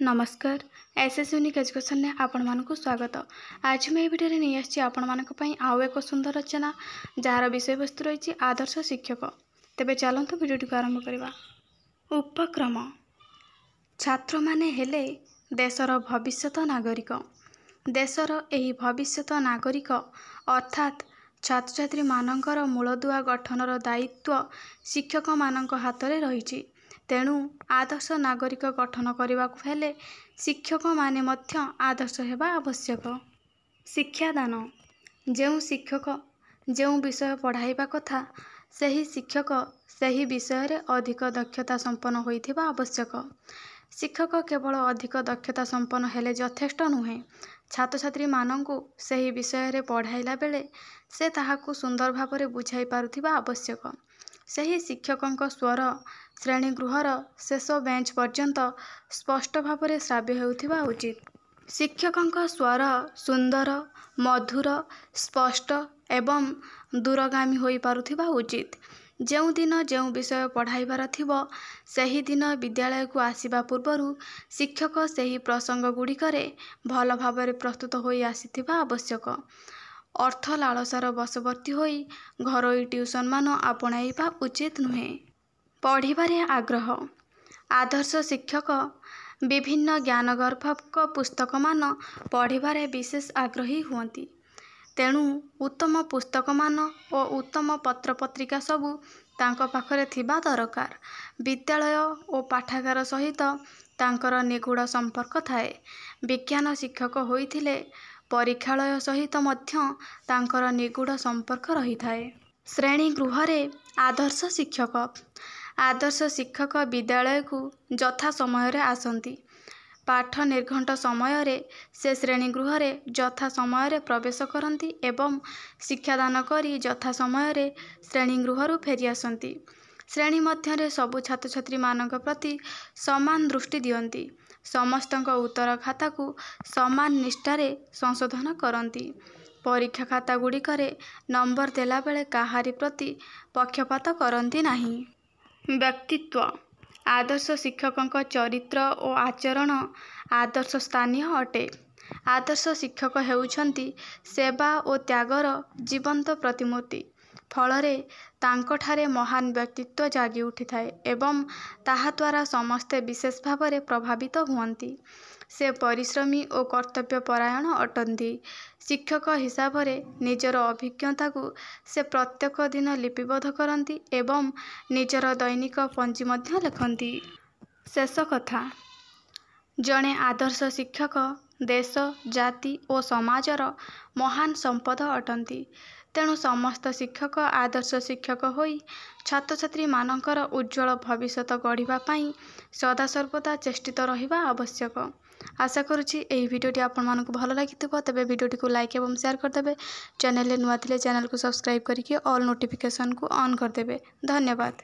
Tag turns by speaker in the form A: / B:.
A: नमस्कार SS unique education ने आपण मानक स्वागत। आज मैं भिडियो नहीं आसी आपण मानक पई आउ एक सुंदर रचना जार विषय वस्तु रही आदर्श शिक्षक। तेबे चलतु भिडियोटी को आरंभ करवा। उपक्रम छात्र माने हेले देशर भविष्यत नागरिक। देशर एही भविष्यत नागरिक अर्थात छात्र छात्री मानकर मूलदुआ गठनर दायित्व शिक्षक मानक हाथ में रही। तेणु आदर्श नागरिक गठन करने हेले शिक्षक माने मध्य आदर्श हेबा आवश्यक। शिक्षादान जो शिक्षक जो विषय पढ़ाइबा कथा सही शिक्षक सही विषय रे अधिक दक्षता संपन्न होइथिबा आवश्यक। शिक्षक केवल अधिक दक्षता संपन्न हेले यथेष्ट नुहे। छात्र छात्री मानंकु सही विषय रे पढ़ाइला बेले से ताहाकु सुंदर भाव बुझाई पारुथिबा आवश्यक। सही शिक्षकंक स्वर श्रेणी गृहर शेष बेंच पर्यंत स्पष्ट भाव में श्राव्य होउथिबा उचित। शिक्षकंक स्वर सुंदर मधुर स्पष्ट एवं दूरगामी होई पारुथिबा उचित। जो दिन जो विषय पढ़ाइबार थिबो सही दिन विद्यालय को आसिबा पूर्वरु शिक्षक सही प्रसंग गुड़िकरे भल भाव प्रस्तुत होई आसिथिबा आवश्यक। अर्थ लालसार बशवर्ती होई घरोई ट्यूशन मान आपणाइबा उचित नुहे। पढ़िबारे आग्रह आदर्श शिक्षक विभिन्न ज्ञानगर्भक पुस्तक मान पढ़िबारे विशेष आग्रही हुअंती। तेणु उत्तम पुस्तक मान और उत्तम पत्र पत्रिका सबू तांको पाखरे थिबा दरकार। विद्यालय और पाठागार सहित तांकर निगूढ़ संपर्क थाए। विज्ञान शिक्षक होइथिले परीक्षालय सहित मध्य तांकर निगूढ़ संपर्क रही थाए। श्रेणी गृह रे आदर्श शिक्षक विद्यालय को यथा समय रे आसंती। पाठ निर्घंट समय रे से श्रेणी गृह रे यथा समय रे प्रवेश करती एवं शिक्षादान करी यथा समय रे श्रेणी गृह फेरी आसंती। श्रेणी मध्य सबु छात्र छात्री मानक प्रति समान दृष्टि दियंती। समस्तक उत्तर खाता को समान निष्ठारे संशोधन करती। परीक्षा खाता गुड़िकरे नंबर देला बेले काहारी प्रति पक्षपात करती नहीं। व्यक्तित्व आदर्श शिक्षकंक चरित्र और आचरण आदर्श स्थानीय अटे। आदर्श शिक्षक हेउछंती सेवा और त्यागर जीवंत प्रतिमूर्ति। फलरे तांकठारे महान व्यक्तित्व जागी उठी थाए एवं ताहा द्वारा समस्ते विशेष भाव में प्रभावित हुअंती। से परिश्रमी और कर्तव्य परायण अटंती। शिक्षक हिसाब रे निजर अभिज्ञता को से प्रत्येक दिन लिपिबद्ध करती एवं निजर दैनिक पंजी मध्य लेखंती। शेष कथा जड़े आदर्श शिक्षक देश जाति और समाजर महान संपद अटंती। तेणु समस्त शिक्षक आदर्श शिक्षक होई छात्र छात्री मानकर उज्जवल भविष्यत गढ़िबा पाई सदा सर्वदा चेष्टित रहिबा आवश्यक। आशा करुछि एही भिडियोटी आपण मानकु भल लागिथिबो। तबे भिडियोटी को लाइक एवं शेयर करदेबे। चैनल नुआ थिले चैनल को सब्सक्राइब करिके ऑल नोटिफिकेशन को ऑन करदेबे। धन्यवाद।